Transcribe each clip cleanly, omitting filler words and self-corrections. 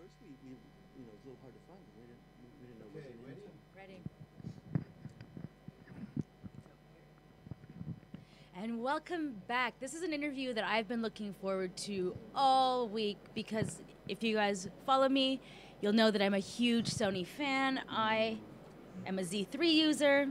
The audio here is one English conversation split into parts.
first we you know, it was a little hard to find because we didn't know what Okay, it ready? Ready. And welcome back. This is an interview that I've been looking forward to all week because if you guys follow me, you'll know that I'm a huge Sony fan. I am a Z3 user.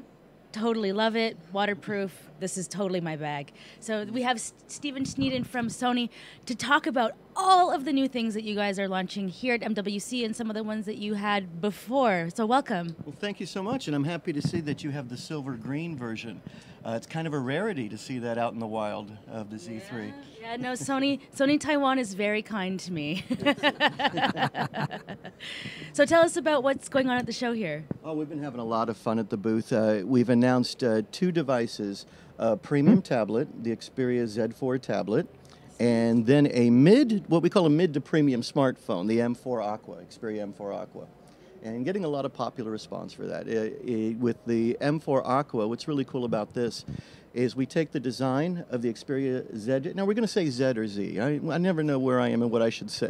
Totally love it. Waterproof. This is totally my bag. So we have Stephen Sneeden from Sony to talk about all of the new things that you guys are launching here at MWC and some of the ones that you had before. So welcome. Well, thank you so much, and I'm happy to see that you have the silver green version. It's kind of a rarity to see that out in the wild of the Z3. Yeah, no, Sony Taiwan is very kind to me. So tell us about what's going on at the show here. Oh, we've been having a lot of fun at the booth. We've announced two devices, a premium tablet, the Xperia Z4 tablet, and then what we call a mid to premium smartphone, the M4 Aqua, Xperia M4 Aqua. And getting a lot of popular response for that. With the M4 Aqua, what's really cool about this is we take the design of the Xperia Z. Now, we're going to say Z or Z. I never know where I am and what I should say.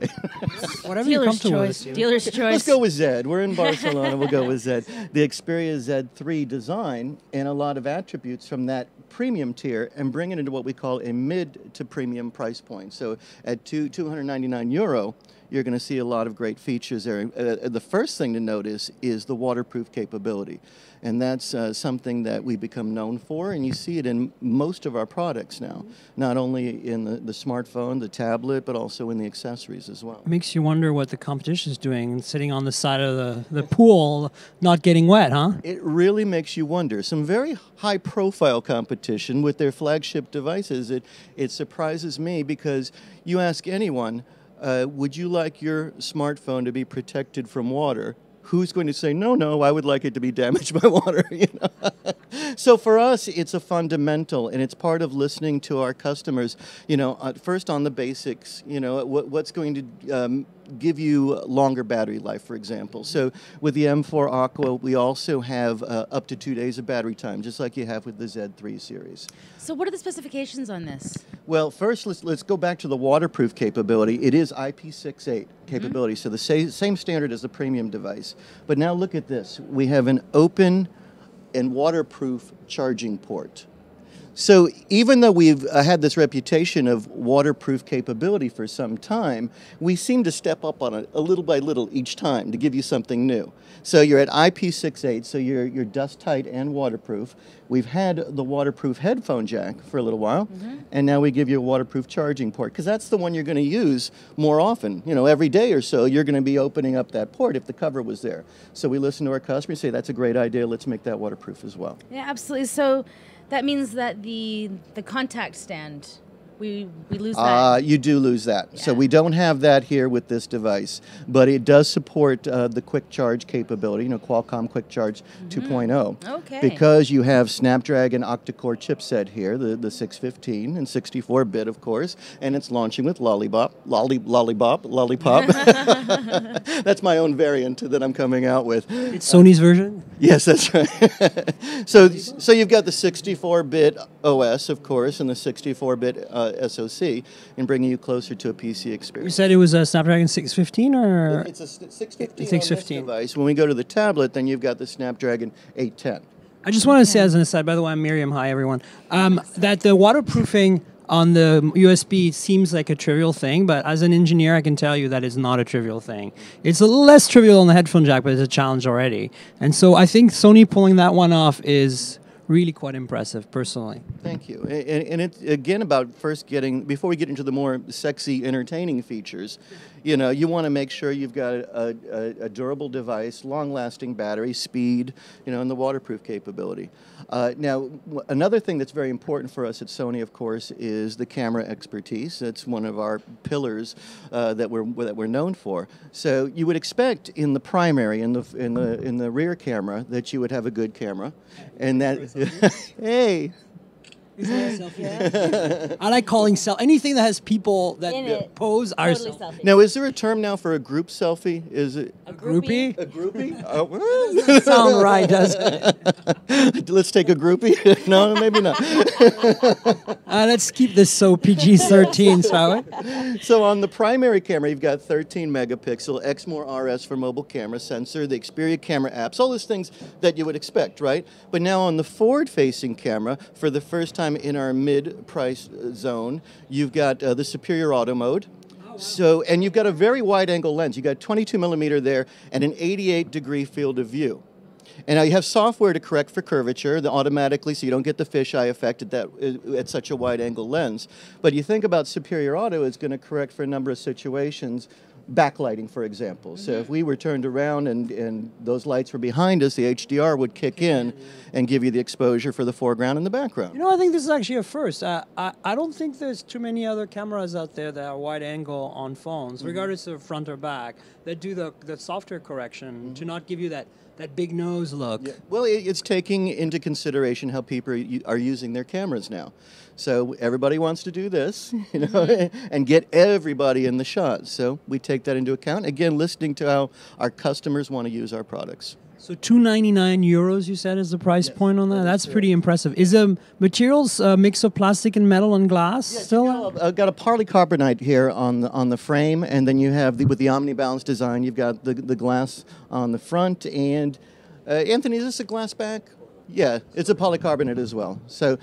Whatever you're comfortable choice. with. Dealer's choice. Let's go with Z. We're in Barcelona. We'll go with Z. The Xperia Z3 design and a lot of attributes from that premium tier and bring it into what we call a mid to premium price point. So at €299, you're going to see a lot of great features there. The first thing to notice is the waterproof capability. And that's something that we become known for, and you see it in most of our products now, not only in the smartphone, the tablet, but also in the accessories as well. It makes you wonder what the competition is doing, sitting on the side of the pool, not getting wet, huh? It really makes you wonder. Some very high-profile competition with their flagship devices. It surprises me because you ask anyone, would you like your smartphone to be protected from water? Who's going to say, no, I would like it to be damaged by water, you know? So for us, it's a fundamental, and it's part of listening to our customers, you know, first on the basics, you know, what's going to give you longer battery life, for example. So with the M4 Aqua, we also have up to 2 days of battery time, just like you have with the Z3 series. So what are the specifications on this? Well, first, let's go back to the waterproof capability. It is IP68 capability, so the same standard as the premium device. But now look at this. We have an open and waterproof charging port. So even though we've had this reputation of waterproof capability for some time, we seem to step up on it a little by little each time to give you something new. So you're at IP68, so you're dust tight and waterproof. We've had the waterproof headphone jack for a little while, and now we give you a waterproof charging port, because that's the one you're going to use more often. You know, every day or so, you're going to be opening up that port if the cover was there. So we listen to our customers, say, that's a great idea, let's make that waterproof as well. Yeah, absolutely. So that means that the contact stand, we lose that. You do lose that. Yeah. So we don't have that here with this device, but it does support the quick charge capability, you know, Qualcomm Quick Charge 2.0. Okay. Because you have Snapdragon octa-core chipset here, the 615 and 64-bit, of course, and it's launching with Lollipop. That's my own variant that I'm coming out with. It's Sony's version? Yes, that's right. So you've got the 64-bit OS, of course, and the 64-bit SoC, and bringing you closer to a PC You experience. said it was a Snapdragon 615 or? It's a 615 on this 615. device. When we go to the tablet, then you've got the Snapdragon 810. I just want to say as an aside, by the way, I'm Miriam, hi everyone, that the waterproofing on the USB seems like a trivial thing, but as an engineer, I can tell you that it's not a trivial thing. It's a little less trivial on the headphone jack, but it's a challenge already. And so I think Sony pulling that one off is really quite impressive, personally. Thank you. And it's, again, about before we get into the more sexy, entertaining features, you know, you want to make sure you've got a durable device, long-lasting battery, speed, you know, and the waterproof capability. Now, another thing that's very important for us at Sony, of course, is the camera expertise. That's one of our pillars that we're known for. So you would expect in the primary, in the rear camera, that you would have a good camera, and that hey. I like calling anything that has people that In it. pose are Totally selfies. selfie. Now, is there a term now for a group selfie? Is it A Groupie? a groupie? Oh, Doesn't sound right, does it? let's take a groupie. No, maybe not. Let's keep this so PG-13, shall we? So on the primary camera, you've got 13 megapixel, Exmor RS for mobile camera sensor, the Xperia camera apps, all those things that you would expect, right? But now on the forward-facing camera, for the first time in our mid-price zone, you've got the superior auto mode. So, and you've got a very wide-angle lens. You've got 22 millimeter there and an 88-degree field of view. And now you have software to correct for curvature automatically, so you don't get the fisheye effect at such a wide-angle lens. But you think about superior auto, it's going to correct for a number of situations. Backlighting, for example. So if we were turned around and those lights were behind us, the HDR would kick in and give you the exposure for the foreground and the background. You know, I think this is actually a first. I don't think there's too many other cameras out there that are wide angle on phones, regardless of front or back, that do the software correction to not give you that big nose look. Yeah. Well, it's taking into consideration how people are using their cameras now. So everybody wants to do this, you know, and get everybody in the shot. So we take that into account. Again, listening to how our customers want to use our products. So €299, you said, is the price point on that? That's pretty impressive. Is the materials a mix of plastic and metal and glass still? I've got a polycarbonate here on the frame, and then you have with the OmniBalance design, you've got the glass on the front. And Anthony, is this a glass back? Yeah, it's a polycarbonate as well. So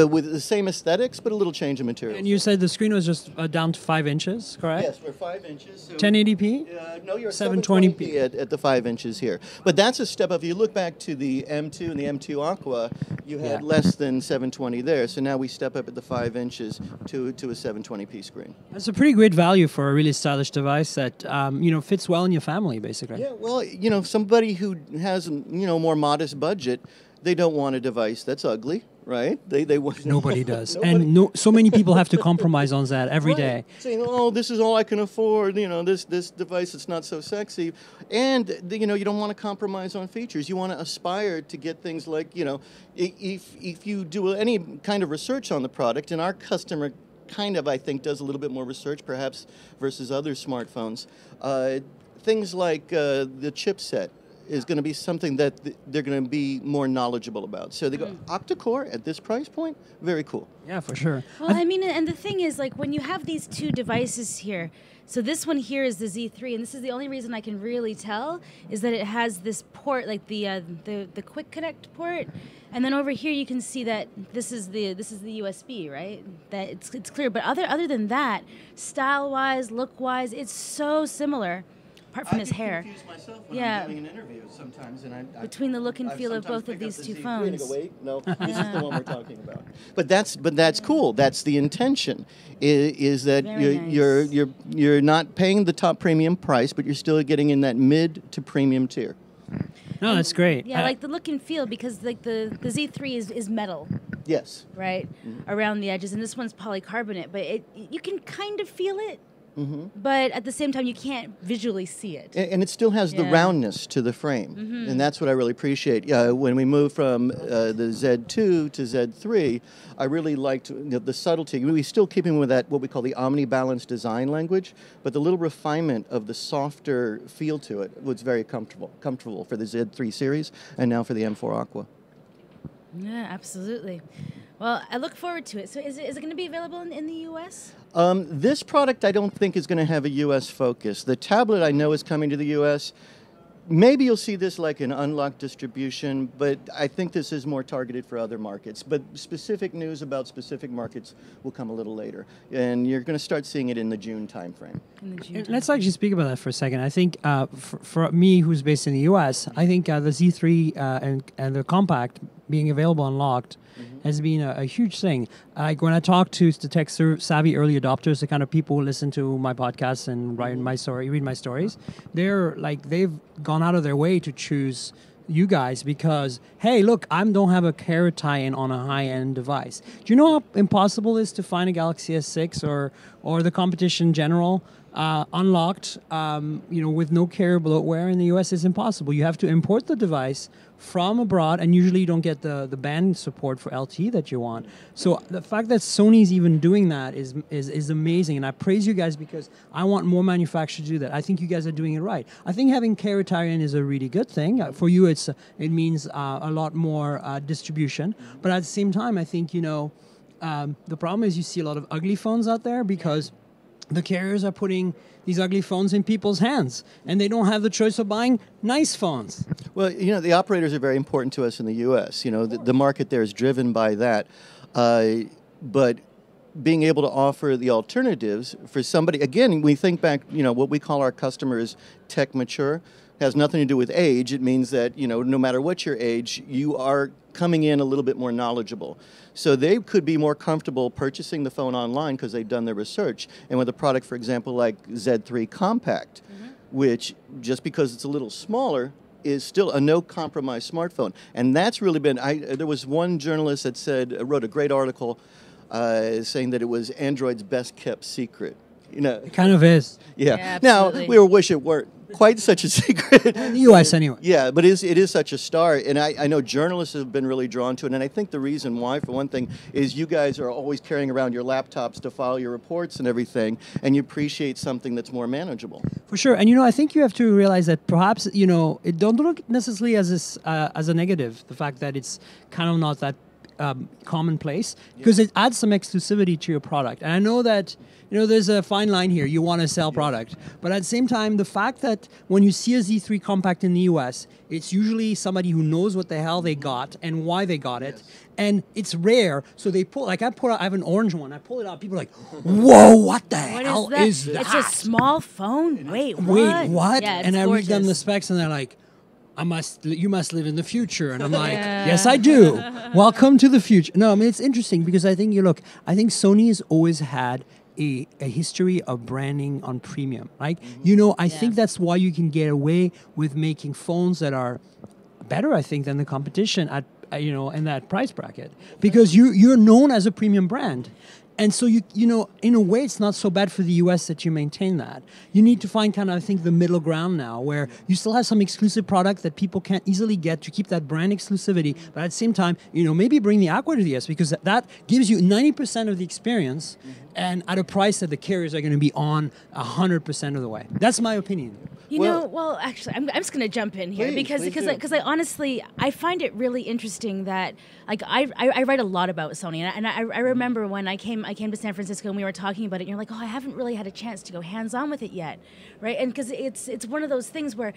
with the same aesthetics, but a little change in materials. And you said the screen was just down to 5 inches, correct? Yes, we're 5 inches. So 1080p? No, you're 720p 720p at the 5 inches here. But that's a step up. If you look back to the M2 and the M2 Aqua, you had less than 720 there. So now we step up at the 5 inches to a 720p screen. That's a pretty great value for a really stylish device that fits well in your family, basically. Yeah, well, somebody who has more modest budget, they don't want a device that's ugly, right? They want Nobody does, and so many people have to compromise on that every day. Saying, "Oh, this is all I can afford." This device that's not so sexy, and you don't want to compromise on features. You want to aspire to get things like if you do any kind of research on the product, and our customer I think does a little bit more research perhaps versus other smartphones. Things like the chipset is going to be something that they're going to be more knowledgeable about. So they go, octa-core at this price point? Very cool. Yeah, for sure. Well, I mean, and the thing is, like, when you have these two devices here, so this one here is the Z3, and this is the only reason I can really tell, is that it has this port, like the quick connect port, and then over here you can see that this is the USB, right? That it's clear. But other than that, style-wise, look-wise, it's so similar. Apart from his hair. I get confused myself when I'm doing an interview sometimes, and between the look and feel of both of these two phones. Wait, no, this is the one we're talking about. But that's cool. That's the intention. Is that you're not paying the top premium price, but you're still getting in that mid to premium tier. No, that's great. Yeah, like the look and feel, because like the Z3 is metal. Yes. Right, around the edges, and this one's polycarbonate, but you can kind of feel it. But at the same time, you can't visually see it. And it still has the roundness to the frame. And that's what I really appreciate. When we moved from the Z2 to Z3, I really liked the subtlety. We still keeping with that, what we call the OmniBalance design language, but the little refinement of the softer feel to it was very comfortable for the Z3 series and now for the M4 Aqua. Yeah, absolutely. Well, I look forward to it. So is it going to be available in the U.S.? This product I don't think is going to have a U.S. focus. The tablet I know is coming to the U.S. Maybe you'll see this like an unlocked distribution, but I think this is more targeted for other markets. But specific news about specific markets will come a little later. And you're going to start seeing it in the June timeframe. Let's actually speak about that for a second. I think for me, who's based in the U.S., I think the Z3 and the Compact being available unlocked has been a huge thing. Like when I talk to the tech-savvy early adopters, the kind of people who listen to my podcasts and read my stories, they've gone out of their way to choose you guys because, hey, look, I don't have a carrot tie-in on a high-end device. Do you know how impossible it is to find a Galaxy S6 or the competition in general unlocked, with no carrier bloatware in the US? Is impossible. You have to import the device from abroad, and usually you don't get the band support for LTE that you want. So the fact that Sony's even doing that is amazing, and I praise you guys because I want more manufacturers to do that. I think you guys are doing it right. I think having carrier tie-in is a really good thing. For you, it means a lot more distribution. But at the same time, I think, the problem is you see a lot of ugly phones out there because the carriers are putting these ugly phones in people's hands, and they don't have the choice of buying nice phones. Well, the operators are very important to us in the U.S. The market there is driven by that. But being able to offer the alternatives for somebody, again, we think back, what we call our customers tech mature, has nothing to do with age. It means that, no matter what your age, you are coming in a little bit more knowledgeable. So they could be more comfortable purchasing the phone online because they've done their research. And with a product, for example, like Z3 Compact, which just because it's a little smaller is still a no-compromise smartphone. And that's really been, there was one journalist that wrote a great article saying that it was Android's best-kept secret. It kind of is. Yeah. Now, we wish it weren't quite such a secret. In the U.S. anyway. Yeah, but it is such a star, and I know journalists have been really drawn to it, and I think the reason why, for one thing, is you guys are always carrying around your laptops to file your reports and everything, and you appreciate something that's more manageable. For sure, and I think you have to realize that perhaps, it don't look necessarily as a negative, the fact that it's kind of not that commonplace, because it adds some exclusivity to your product. And I know that there's a fine line here. You want to sell product, but at the same time, the fact that when you see a Z3 Compact in the US, it's usually somebody who knows what the hell they got and why they got it, and it's rare. So they pull, I have an orange one. I pull it out. People are like, "Whoa, what the hell is that? It's a small phone. Wait, what?" Yeah, and I read them the specs, and they're like, you must live in the future. And I'm like, yes, I do. Welcome to the future. No, I mean, it's interesting because I think, I think Sony has always had a history of branding on premium, right? I think that's why you can get away with making phones that are better, I think, than the competition at, in that price bracket, because you're known as a premium brand. And so, in a way, it's not so bad for the U.S. that you maintain that. You need to find kind of, I think, the middle ground now, where you still have some exclusive product that people can't easily get to keep that brand exclusivity, but at the same time, maybe bring the Aqua to the US, because that gives you 90% of the experience, and at a price that the carriers are going to be on 100% of the way. That's my opinion. Well, actually, I'm just going to jump in here because I honestly, I find it really interesting that, like, I write a lot about Sony, and I remember when I came to San Francisco and we were talking about it, and you're like, oh, I haven't really had a chance to go hands-on with it yet, right? And because it's one of those things where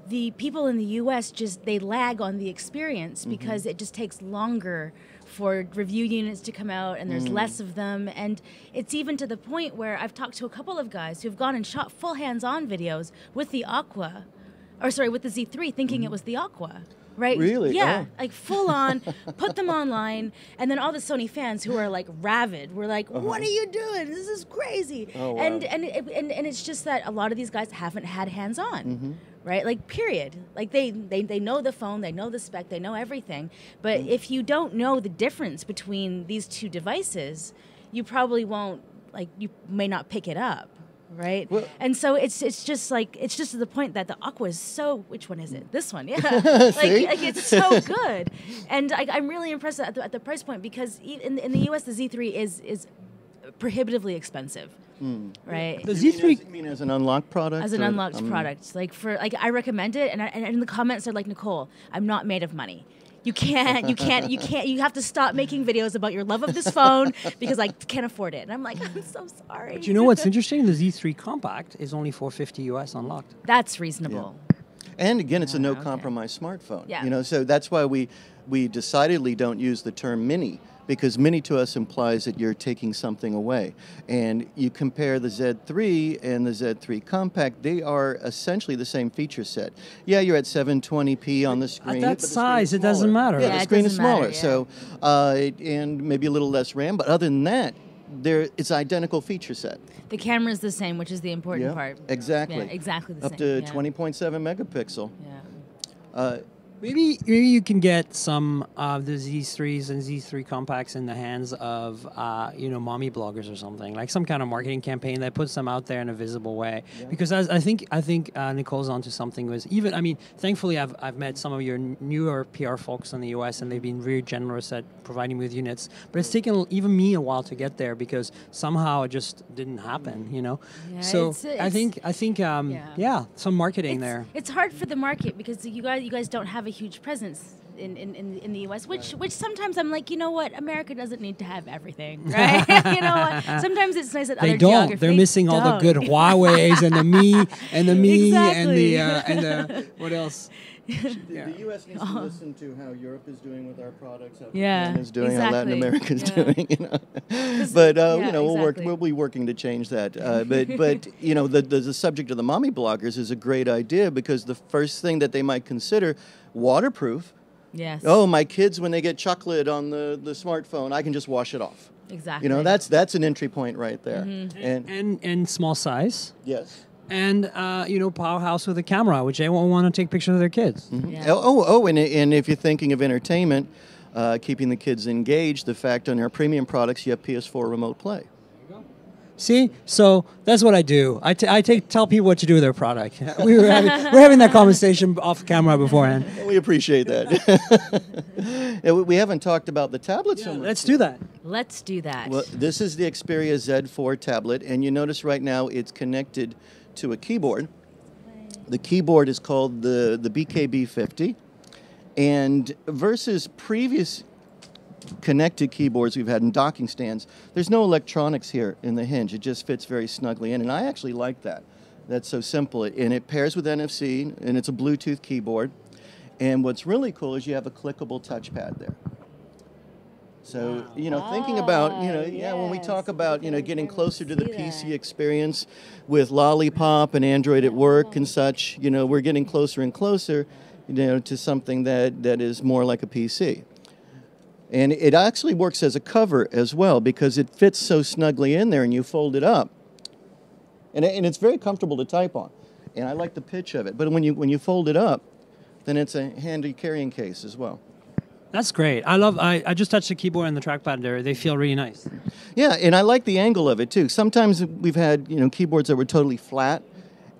the people in the U.S. they lag on the experience because it just takes longer for review units to come out, and there's less of them. And it's even to the point where I've talked to a couple of guys who've gone and shot full hands-on videos with the with the Z3, thinking it was the Aqua. Right? Really? Yeah, like full on, put them online, and then all the Sony fans who are like rabid were like, "What are you doing? This is crazy!" Oh, wow. And it's just that a lot of these guys haven't had hands on, right? Like, period. Like they know the phone, they know the spec, they know everything. But if you don't know the difference between these two devices, you probably won't, you may not pick it up. Right, well, and so it's just to the point that the Aqua is so. Which one is it? This one, yeah. like it's so good, and I'm really impressed at the price point, because in the US the Z3 is prohibitively expensive, right? The Z3, you mean as an unlocked product? As an unlocked product, I recommend it, and in the comments they're like, Nicole, I'm not made of money. You have to stop making videos about your love of this phone because I can't afford it. And I'm like, I'm so sorry. But you know what's interesting? The Z3 Compact is only $450 US unlocked. That's reasonable. Yeah. And again, it's a no-compromise smartphone. Yeah. So that's why we decidedly don't use the term mini, because mini to us implies that you're taking something away. And you compare the Z3 and the Z3 Compact, they are essentially the same feature set. Yeah, you're at 720p on the screen. At that size, it doesn't matter. Yeah, the screen is smaller. So, and maybe a little less RAM, but other than that, it's identical feature set. The camera is the same, which is the important part. Exactly. Yeah, exactly the same. Up to 20.7 megapixel. Yeah. Maybe you can get some of the Z3s and Z3 compacts in the hands of mommy bloggers or something, like some kind of marketing campaign that puts them out there in a visible way. Yeah. Because I think Nicole's onto something. Thankfully I've met some of your newer PR folks in the US, and they've been very generous at providing me with units. But it's taken even me a while to get there because somehow it just didn't happen. Yeah, so I think some marketing there. It's hard for the market because you guys don't have a huge presence in the U.S., which sometimes I'm like, you know what, America doesn't need to have everything, right? You know what? Sometimes it's nice that other geography. They're missing all the good Huawei's and the Me exactly. and the what else? The U.S. needs to listen to how Europe is doing with our products, how Yeah, Japan is doing, exactly. how Latin America is Yeah. doing. But exactly. we'll be working to change that. But the subject of the mommy bloggers is a great idea because the first thing that they might consider, waterproof. Yes. Oh, my kids, when they get chocolate on the smartphone, I can just wash it off. Exactly. That's an entry point right there. Mm-hmm. And small size. Yes. And powerhouse with a camera, which they won't want to take pictures of their kids. Mm-hmm. Yeah. And if you're thinking of entertainment, keeping the kids engaged, the fact on our premium products you have PS4 remote play. See, so that's what I do. I tell people what to do with their product. We're having that conversation off camera beforehand. We appreciate that. We haven't talked about the tablet so much. Let's do that. Let's do that. Well, this is the Xperia Z4 tablet, and you notice right now it's connected to a keyboard. The keyboard is called the BKB50, and versus previous connected keyboards we've had in docking stands, there's no electronics here in the hinge. It just fits very snugly in, and I actually like that. That's so simple, and it pairs with NFC, and it's a Bluetooth keyboard. And what's really cool is you have a clickable touchpad there. So, thinking about, when we talk about, getting closer to the PC experience with Lollipop and Android at work and such, we're getting closer and closer, to something that is more like a PC. And it actually works as a cover as well because it fits so snugly in there and you fold it up. And it's very comfortable to type on. And I like the pitch of it. But when you fold it up, then it's a handy carrying case as well. That's great. I just touched the keyboard and the trackpad there. They feel really nice. Yeah, and I like the angle of it too. Sometimes we've had, keyboards that were totally flat,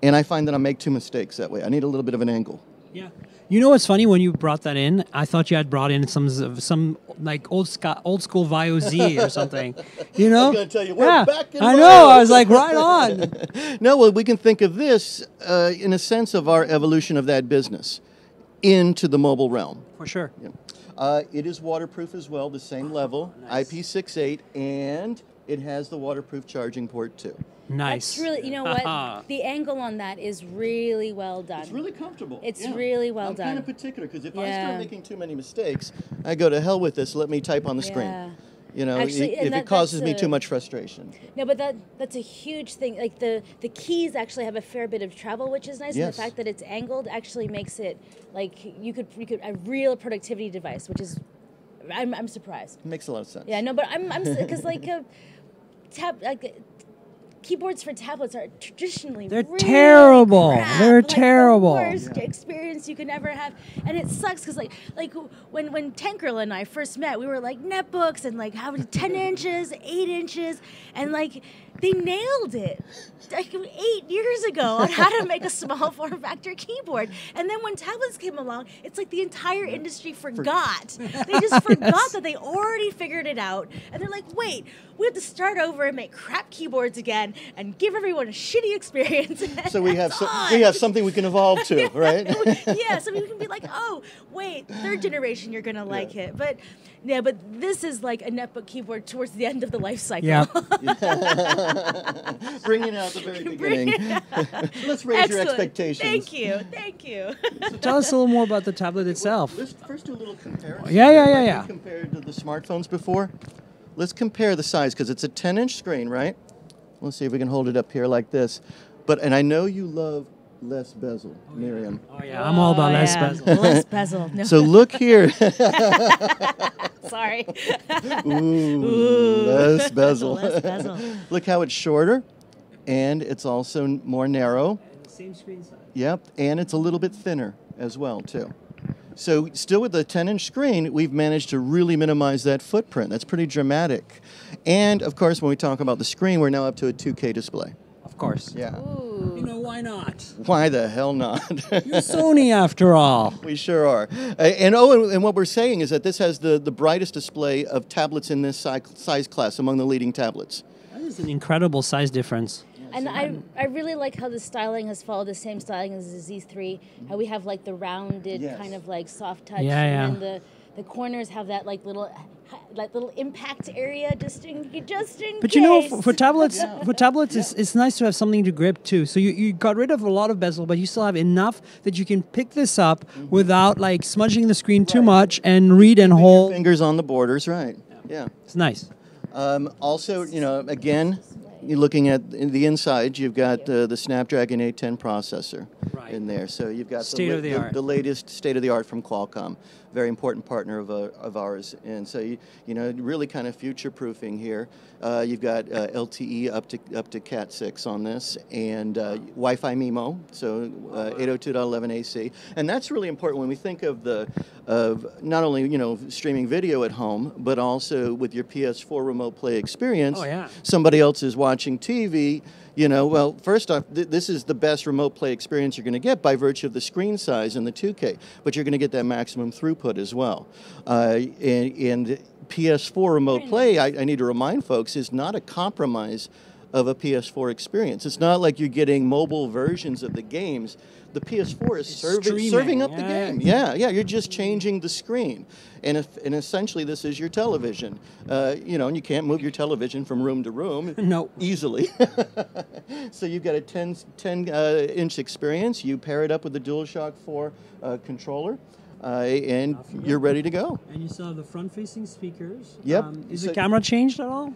and I find that I make two mistakes that way. I need a little bit of an angle. Yeah. You know what's funny? When you brought that in, I thought you had brought in some like old school Vio Z or something. I was going to tell you, we're back in I know. I was like, right on. No, well, we can think of this in a sense of our evolution of that business into the mobile realm. For sure. Yeah. It is waterproof as well, the same level, nice. IP68, and it has the waterproof charging port too. Nice. That's really, you know what? The angle on that is really well done. It's really comfortable. It's really well I'm done. kind of particular because if I start making too many mistakes, I go to hell with this. Let me type on the screen. Actually, if it causes me too much frustration. No, but that's a huge thing. Like the keys actually have a fair bit of travel, which is nice. Yes. And the fact that it's angled actually makes it like you could a real productivity device, which is I'm surprised. It makes a lot of sense. Yeah, no, but I'm because keyboards for tablets are traditionally they're really terrible. crap. They're like terrible. The worst experience you could ever have, and it sucks because like when Tankerl and I first met, we were like netbooks and like having 10 inches, 8 inches, and like they nailed it like 8 years ago on how to make a small form factor keyboard. And then when tablets came along, it's like the entire industry forgot. They just forgot that they already figured it out, and they're like, wait, we have to start over and make crap keyboards again and give everyone a shitty experience. So we have something we can evolve to, right? Yeah, so we can be like, oh, wait, third generation, you're gonna like it, but this is like a netbook keyboard towards the end of the life cycle. Yeah. Bringing it out at the very beginning. Let's raise your expectations. Thank you. So tell us a little more about the tablet itself. Let's first do a little comparison. Yeah. Compared to the smartphones before. Let's compare the size because it's a 10-inch screen, right? Let's see if we can hold it up here like this. And I know you love less bezel, Miriam. Oh yeah, I'm all about less bezel. Less bezel. No. So look here. Sorry. Ooh, less bezel. Less bezel. Look how it's shorter, and it's also more narrow. The same screen size. Yep, and it's a little bit thinner as well too. So still with the 10-inch screen, we've managed to really minimize that footprint. That's pretty dramatic. And, of course, when we talk about the screen, we're now up to a 2K display. Of course. Yeah. Ooh. You know, why not? Why the hell not? You're Sony after all. We sure are. And what we're saying is that this has the brightest display of tablets in this size class among the leading tablets. That is an incredible size difference. And I really like how the styling has followed the same styling as the Z3. How we have like the rounded kind of like soft touch, and then the corners have that like little impact area just in But case. you know, for tablets, it's nice to have something to grip too. So you got rid of a lot of bezel, but you still have enough that you can pick this up without like smudging the screen too much and read and hold. Fingers on the borders, right? Yeah. It's nice. Also, you know, again, you're looking at the inside, you've got the Snapdragon 810 processor in there. So you've got the latest state-of-the-art from Qualcomm, very important partner of ours. And so, you know, really kind of future-proofing here. You've got LTE up to Cat 6 on this, and Wi-Fi MIMO, so 802.11ac. And that's really important when we think of not only, you know, streaming video at home, but also with your PS4 remote play experience. Oh, yeah. Somebody else is watching TV, you know, well, first off, this is the best remote play experience you're going to get by virtue of the screen size and the 2K, but you're going to get that maximum throughput as well. And PS4 remote play, I need to remind folks, is not a compromise of a PS4 experience. It's not like you're getting mobile versions of the games. The PS4 is serving up the game. Yeah, you're just changing the screen. And essentially this is your television. You know, and you can't move your television from room to room easily. So you've got a 10-inch experience. You pair it up with the DualShock 4 controller. And you're ready to go. And you still have the front-facing speakers. Yep. Is the camera changed at all?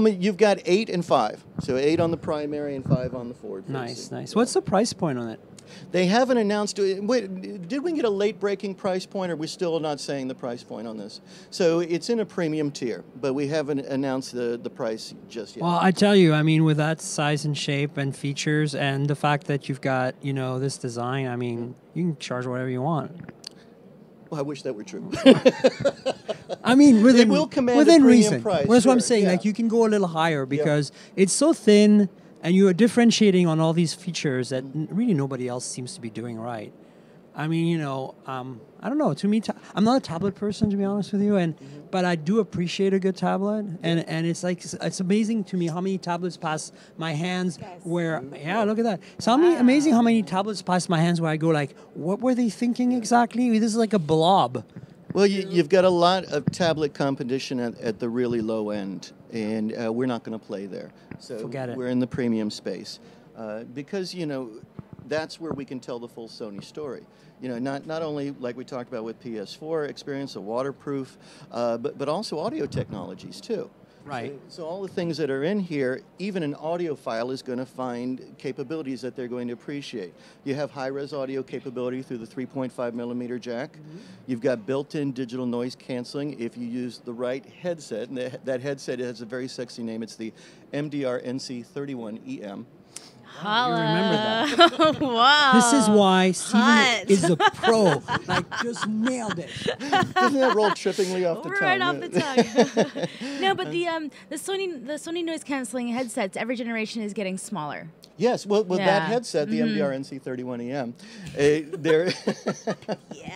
You've got 8 and 5. So 8 on the primary and 5 on the forward-facing. Nice. What's the price point on it? They haven't announced. Wait, did we get a late-breaking price point, or are we still not saying the price point on this? So it's in a premium tier, but we haven't announced the price just yet. Well, I tell you, I mean, with that size and shape and features and the fact that you've got, you know, this design, I mean, you can charge whatever you want. Well, I wish that were true. I mean, within reason. Price, That's what I'm saying. Like, you can go a little higher because it's so thin, and you are differentiating on all these features that really nobody else seems to be doing right. I mean, you know, I don't know. To me, I'm not a tablet person, to be honest with you, but I do appreciate a good tablet, and it's like it's amazing to me how many tablets pass my hands. Where look at that. It's amazing how many tablets pass my hands where I go like, what were they thinking exactly? This is like a blob. Well, you've got a lot of tablet competition at the really low end, and we're not going to play there. So forget it. We're in the premium space because, you know, that's where we can tell the full Sony story. You know, not only like we talked about with PS4 experience, a waterproof, but also audio technologies too. Right. So all the things that are in here, even an audiophile is going to find capabilities that they're going to appreciate. You have high-res audio capability through the 3.5 millimeter jack. You've got built-in digital noise canceling if you use the right headset. And that headset has a very sexy name. It's the MDR-NC31EM. Holla. You remember that. Wow. This is why Sneeden is a pro. Like, just nailed it. Doesn't that roll trippingly off the tongue? Right off the tongue. No, but the Sony noise canceling headsets, every generation is getting smaller. Yes, well that headset, the MDR-NC31EM, they're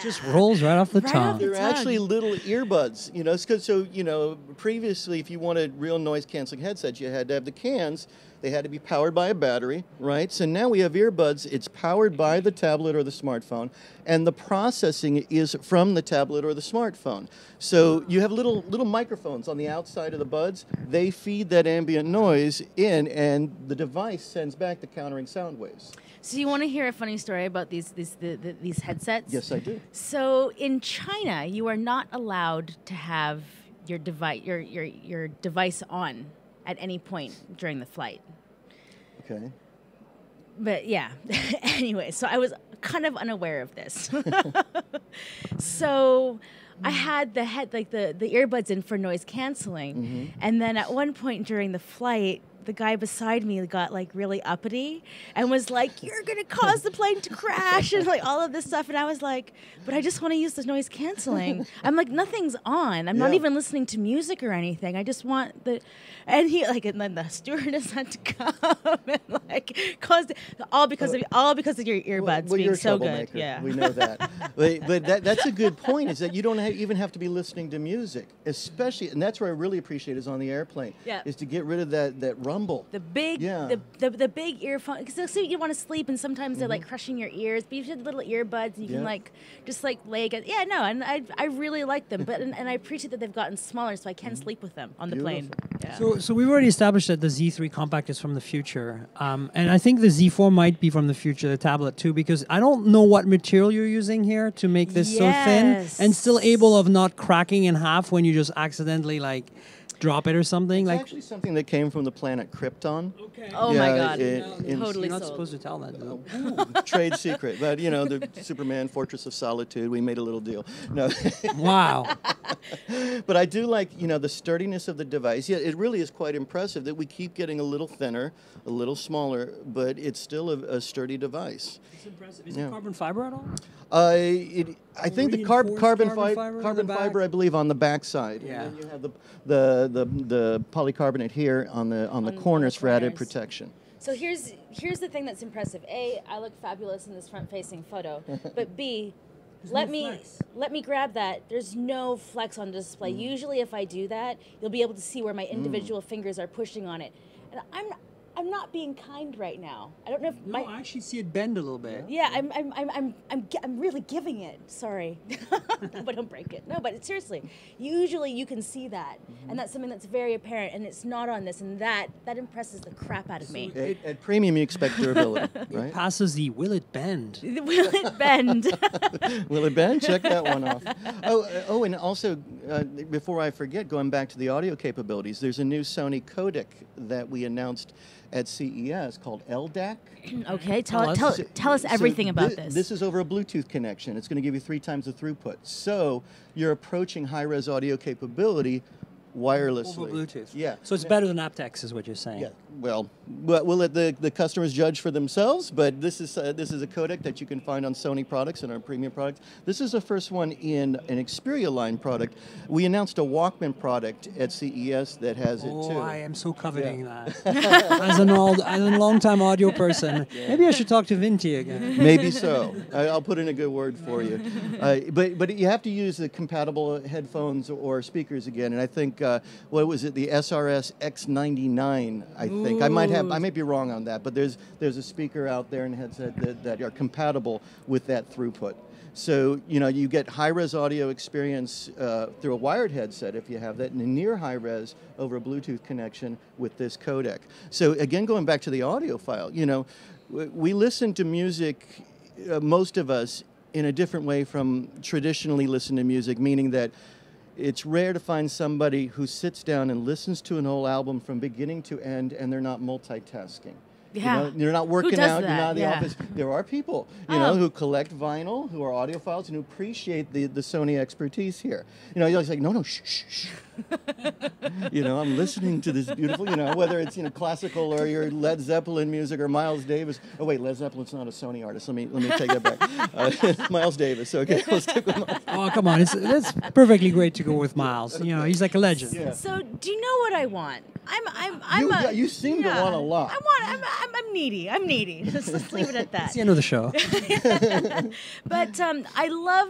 just rolls right off the tongue. They're actually little earbuds, you know. So you know, previously, if you wanted real noise canceling headsets, you had to have the cans. They had to be powered by a battery, right? So now we have earbuds. It's powered by the tablet or the smartphone, and the processing is from the tablet or the smartphone. So you have little microphones on the outside of the buds. They feed that ambient noise in, and the device sends back the countering sound waves. So you want to hear a funny story about these headsets? Yes, I do. So in China, you are not allowed to have your device on at any point during the flight. Okay. But yeah, anyway, so I was kind of unaware of this. So I had the earbuds in for noise canceling, and then at one point during the flight, the guy beside me got like really uppity and was like, "You're gonna cause the plane to crash," and like all of this stuff. And I was like, "But I just want to use the noise canceling." I'm like, "Nothing's on. I'm not even listening to music or anything. I just want the." And he like, and then the stewardess had to come and like caused all because of your earbuds well, being you're a so good. troublemaker. Yeah, We know that. but that's a good point. Is that you don't even have to be listening to music, especially, and that's where I really appreciate is on the airplane. Yeah. Is to get rid of that rumble. The big, the big earphone, because you want to sleep, and sometimes they're like crushing your ears. But you have little earbuds, and you can like just like lay against. Yeah, no, and I really like them, but and I appreciate that they've gotten smaller, so I can sleep with them on the plane. Yeah. So we've already established that the Z3 Compact is from the future, and I think the Z4 might be from the future, the tablet too, because I don't know what material you're using here to make this so thin and still able of not cracking in half when you just accidentally like drop it or something. It's like actually something that came from the planet Krypton. Okay. Oh my God! You're Totally not sold. supposed to tell that. Though. Trade secret, but the Superman Fortress of Solitude. We made a little deal. No, Wow. but I do like the sturdiness of the device. Yeah, it really is quite impressive that we keep getting a little thinner, a little smaller, but it's still a sturdy device. It's impressive. Is it carbon fiber at all? I think the Reinforced carbon fiber on the fiber, back? I believe, on the back side. Yeah. And then you have the polycarbonate here on the corners for added corners. protection. So here's the thing that's impressive. A, I look fabulous in this front-facing photo. But B, let me grab that. There's no flex on display. Usually, if I do that, you'll be able to see where my individual fingers are pushing on it. And I'm not being kind right now. I don't know if No, I actually see it bend a little bit. Yeah, I'm really giving it. Sorry, but don't break it. No, but seriously, usually you can see that, and that's something that's very apparent, and it's not on this, and that impresses the crap out of me. At premium, you expect durability, right? It passes the will it bend? Will it bend? Will it bend? Check that one off. Oh, and also, before I forget, going back to the audio capabilities, there's a new Sony codec that we announced at CES called LDAC. Okay, tell us everything about this. This is over a Bluetooth connection. It's going to give you 3 times the throughput. So you're approaching high-res audio capability wirelessly. Over Bluetooth. Yeah. So it's better than aptX, is what you're saying. Yeah. Well, we'll let the customers judge for themselves. But this is a codec that you can find on Sony products and our premium products. This is the first one in an Xperia line product. We announced a Walkman product at CES that has it too. Oh, I am so coveting that. As a long-time audio person, maybe I should talk to Vinti again. Maybe so. I'll put in a good word for you. But you have to use the compatible headphones or speakers again. And I think what was it? The SRS X99. I think I might be wrong on that. But there's a speaker out there and headset that are compatible with that throughput. So you get high-res audio experience through a wired headset if you have that, and a near high-res over a Bluetooth connection with this codec. So again, going back to the audio file, we listen to music, most of us, in a different way from traditionally listen to music, meaning that it's rare to find somebody who sits down and listens to an whole album from beginning to end, and they're not multitasking. Yeah. You're not working out, you're not in the Yeah. office. There are people, who collect vinyl, who are audiophiles, and who appreciate the Sony expertise here. You're always like, no, shh, shh, shh. I'm listening to this beautiful, whether it's, classical or your Led Zeppelin music or Miles Davis. Oh, wait, Led Zeppelin's not a Sony artist. Let me take that back. Miles Davis, okay, we'll stick with Miles. Oh, come on. It's perfectly great to go with Miles. He's like a legend. Yeah. So, do you know what I want? You seem to want a lot. I'm needy. I'm needy. Let's leave it at that. It's the end of the show. But I love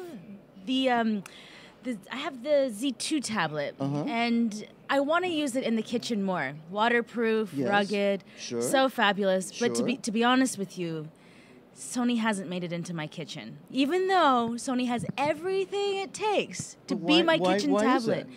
I have the Z2 tablet, and I want to use it in the kitchen more. Waterproof, Yes. rugged, Sure. so fabulous. But Sure. to be honest with you, Sony hasn't made it into my kitchen, even though Sony has everything it takes to But be my why kitchen is tablet. that?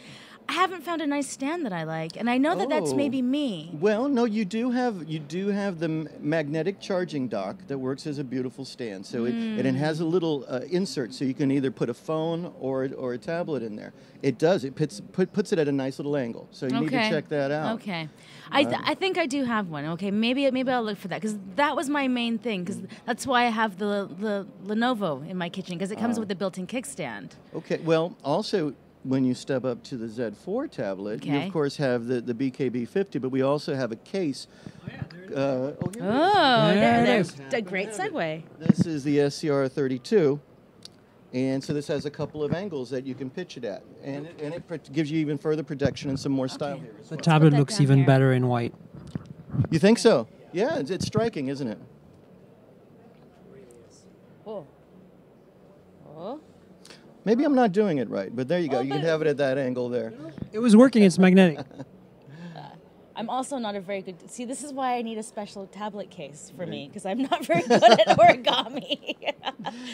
I haven't found a nice stand that I like, and I know that that's Oh. maybe me. Well, no, you do have the magnetic charging dock that works as a beautiful stand. So it has a little insert, so you can either put a phone or a tablet in there. It does. It puts it at a nice little angle. So you need to check that out. Okay, I think I do have one. Okay, maybe I'll look for that, because that was my main thing. Because that's why I have the Lenovo in my kitchen, because it comes with a built-in kickstand. Okay. Well, also, when you step up to the Z4 tablet, you Okay. of course have the BKB50, but we also have a case. Here it is. There it there's is. a great segue. This is the SCR32, and so this has a couple of angles that you can pitch it at, and it gives you even further protection and some more style here as The well. tablet that looks down even here. better in white. You think so? Yeah, it's striking, isn't it? Oh. Oh. Maybe I'm not doing it right, but there you go. Oh, You can but- have it at that angle there. It was working. It's magnetic. I'm also not a very good. See, this is why I need a special tablet case for me, because I'm not very good at origami.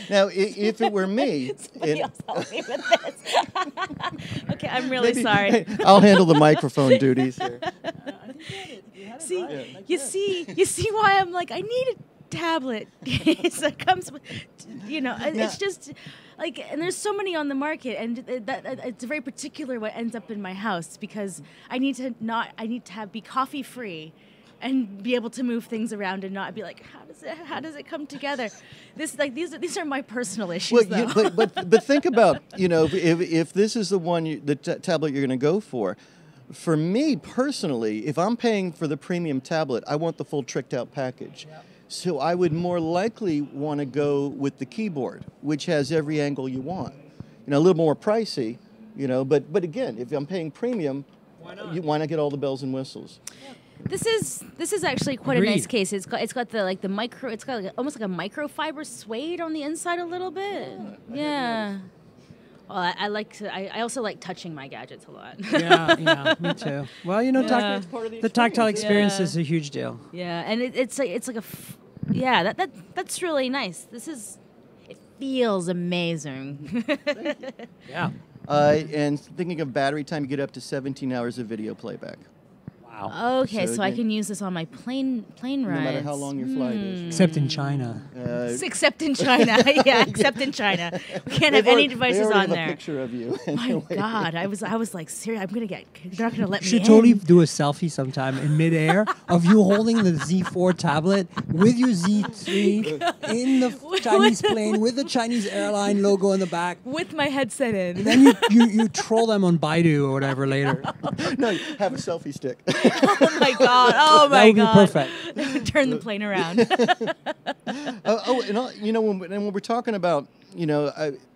Now, if it were me, Somebody else help me with this. Okay, I'm really sorry. I'll handle the microphone duties here. See, you see why I'm like, I need a tablet case that comes with, it's just like, and there's so many on the market, and that it's very particular what ends up in my house, because I need to be coffee free and be able to move things around and not be like, how does it come together? These are my personal issues, Well, though. but think about, if this is the one the tablet you're going to go for. For me personally, if I'm paying for the premium tablet, I want the full tricked out package. So I would more likely want to go with the keyboard, which has every angle you want. A little more pricey, but again, if I'm paying premium, why not get all the bells and whistles? This is actually quite a Agreed. nice case. It's got the micro. It's got almost like a microfiber suede on the inside a little bit. Yeah. Well, I also like touching my gadgets a lot. Yeah, me too. Well, the tactile experience is a huge deal. Yeah, and it's like that's really nice. It feels amazing. Yeah. And thinking of battery time, you get up to 17 hours of video playback. Wow. Okay, So so I again- can use this on my plane rides. No matter how long your flight is. Except in China. Except in China. Yeah, except in China. We can't have They any already- devices they already on have there. a picture of you. My God, I was like, seriously, they're not gonna let me Should in. totally do a selfie sometime in midair of you holding the Z4 tablet with your Z3 in the Chinese plane with the Chinese airline logo on the back. With my headset in. Then you troll them on Baidu or whatever later. No, have a selfie stick. Oh my God! Oh That my would be God! perfect. Turn the plane around. When we're talking about,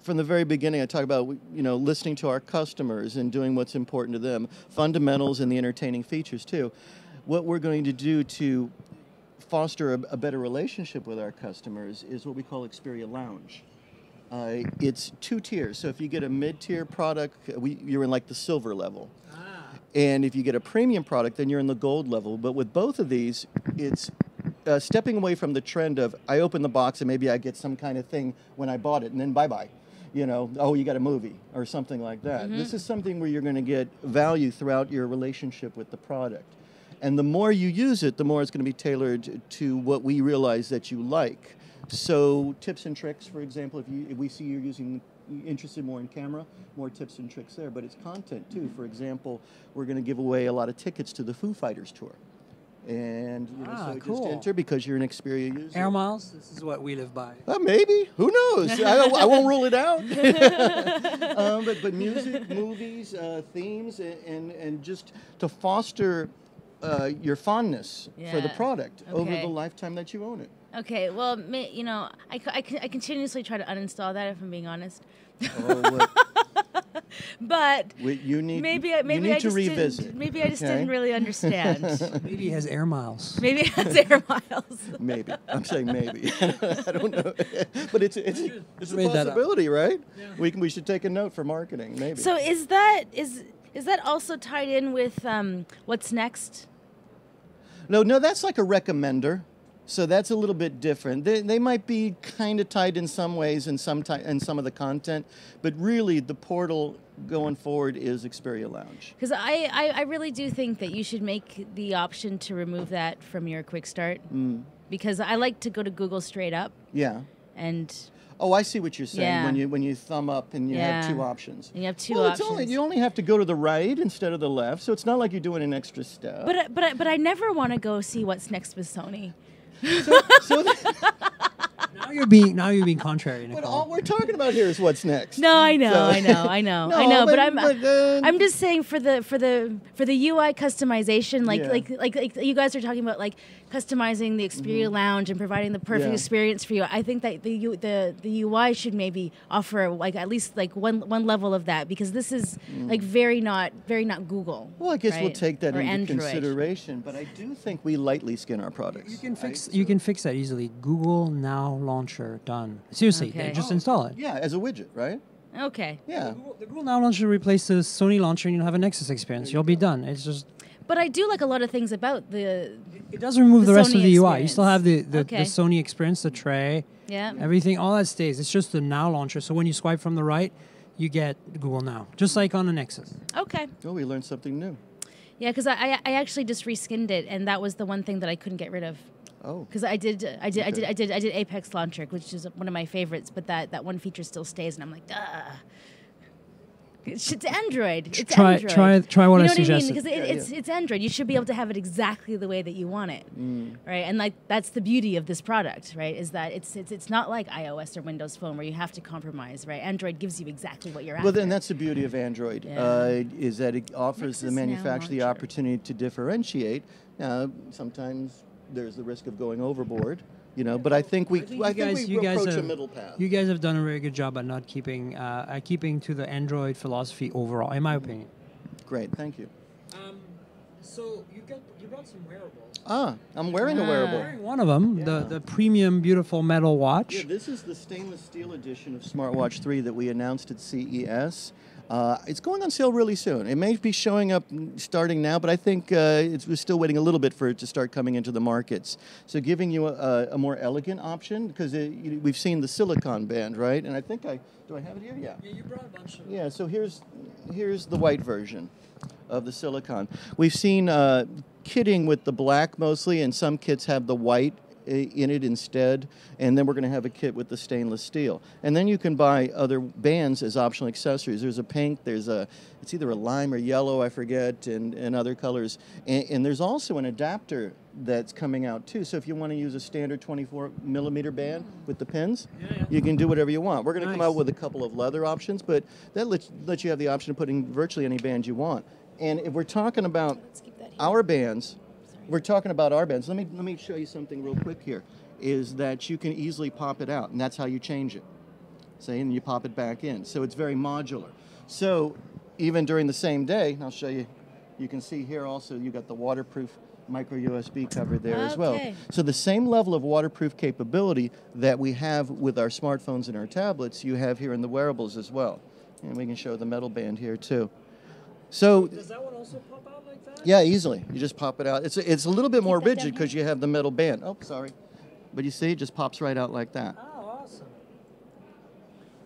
from the very beginning, I talk about, listening to our customers and doing what's important to them, fundamentals and the entertaining features too. What we're going to do to foster a better relationship with our customers is what we call Xperia Lounge. It's 2 tiers. So if you get a mid-tier product, you're in like the silver level. And if you get a premium product, then you're in the gold level. But with both of these, it's stepping away from the trend of I open the box and maybe I get some kind of thing when I bought it and then bye-bye. You got a movie or something like that. Mm-hmm. This is something where you're going to get value throughout your relationship with the product. And the more you use it, the more it's going to be tailored to what we realize that you like. So tips and tricks, for example, if we see you're interested more in camera, more tips and tricks there, but it's content too. For example, we're going to give away a lot of tickets to the Foo Fighters tour. And so cool. just enter because you're an Xperia user. Air miles, this is what we live by. Maybe. Who knows? I won't rule it out. But music, movies, themes, and just to foster your fondness for the Yeah. product over Okay. the lifetime that you own it. Okay, well, I continuously try to uninstall that, if I'm being honest. But You need maybe I to just revisit. didn't. Maybe I just okay? didn't really understand. Maybe he has air miles. Maybe it has air miles. Maybe. I'm saying maybe. I don't know. But it's a Made that up. possibility, right? We should take a note for marketing, maybe. So is that also tied in with what's next? No, that's like a recommender. So that's a little bit different. They might be kind of tied in some ways in some of the content, but really the portal going forward is Xperia Lounge. Because I really do think that you should make the option to remove that from your quick start. Because I like to go to Google straight up. Yeah. And Oh, I see what you're saying. Yeah. When you thumb up and you have Yeah. 2 options. And you have 2 well, options. You only have to go to the right instead of the left, so it's not like you're doing an extra step. But I never want to go see what's next with Sony. So Now now you're being contrary, Nicole. But all we're talking about here is what's next. No, I know, So- I know. No, But but, I'm just saying for the UI customization, Yeah. like you guys are talking about, like customizing the Xperia Lounge and providing the perfect Yeah. experience for you. I think that the UI should maybe offer like at least like one level of that, because this is like very not Google. Well, I guess we'll right? take that Or into Android. consideration, but I do think we lightly skin our products. You can fix that easily. Google Now Launcher done. Seriously, Okay. just install it. Yeah, as a widget, right? Okay. Yeah. The Google Now Launcher replaces the Sony launcher, and you'll have a Nexus experience. You'll be done. It's just But I do like a lot of things about the it does remove the rest Sony of the UI. You experience. still have the Okay. Sony experience, the tray, yeah. everything. All that stays. It's just the Now Launcher. So when you swipe from the right, you get Google Now, just like on a Nexus. Okay. Oh, we learned something new. Yeah, because I actually just reskinned it, and that was the one thing that I couldn't get rid of. Oh. Because I did Apex Launcher, which is one of my favorites, but that one feature still stays, and I'm like, duh. It's Android. It's Android. Try what you I know suggested. Because it's Android. You should be able to have it exactly the way that you want it, right? And like that's the beauty of this product, right? Is that it's not like iOS or Windows Phone where you have to compromise, right? Android gives you exactly what you're after. Well, then that's the beauty of Android, Yeah. is that it offers the Nexus Now manufacturer the Launcher. opportunity to differentiate. Now, sometimes there's the risk of going overboard, you know, but I think we approach a middle path. You guys have done a very good job at not keeping to the Android philosophy overall, in my opinion. Great, thank you. So you brought some wearables. I'm wearing a wearable. Wearing one of them, the premium, beautiful metal watch. Yeah, this is the stainless steel edition of Smartwatch 3 that we announced at CES. It's going on sale really soon. It may be showing up starting now, but I think we're still waiting a little bit for it to start coming into the markets. So giving you a more elegant option, because we've seen the silicon band, right? And I think do I have it here? Yeah. Yeah, you brought a bunch of. Yeah, so here's the white version of the silicon. We've seen kitting with the black mostly, and some kits have the white in it instead, and then we're going to have a kit with the stainless steel. And then you can buy other bands as optional accessories. There's a pink, it's either a lime or yellow, I forget, and other colors. And there's also an adapter that's coming out too. So if you want to use a standard 24 millimeter band with the pins, you can do whatever you want. We're going to come out with a couple of leather options, but that lets you have the option of putting virtually any band you want. And if we're talking about our bands, we're talking about our bands. Let me show you something real quick here. Is that you can easily pop it out, and that's how you change it. See, and you pop it back in. So it's very modular. So even during the same day, and I'll show you. You can see here also you got the waterproof micro USB cover there as well. Okay. So the same level of waterproof capability that we have with our smartphones and our tablets, you have here in the wearables as well. And we can show the metal band here too. So. Does that one also pop out like that? Yeah, easily. You just pop it out. It's a little bit more that down rigid because you have the metal band. Oh, sorry. But you see, it just pops right out like that. Oh, awesome.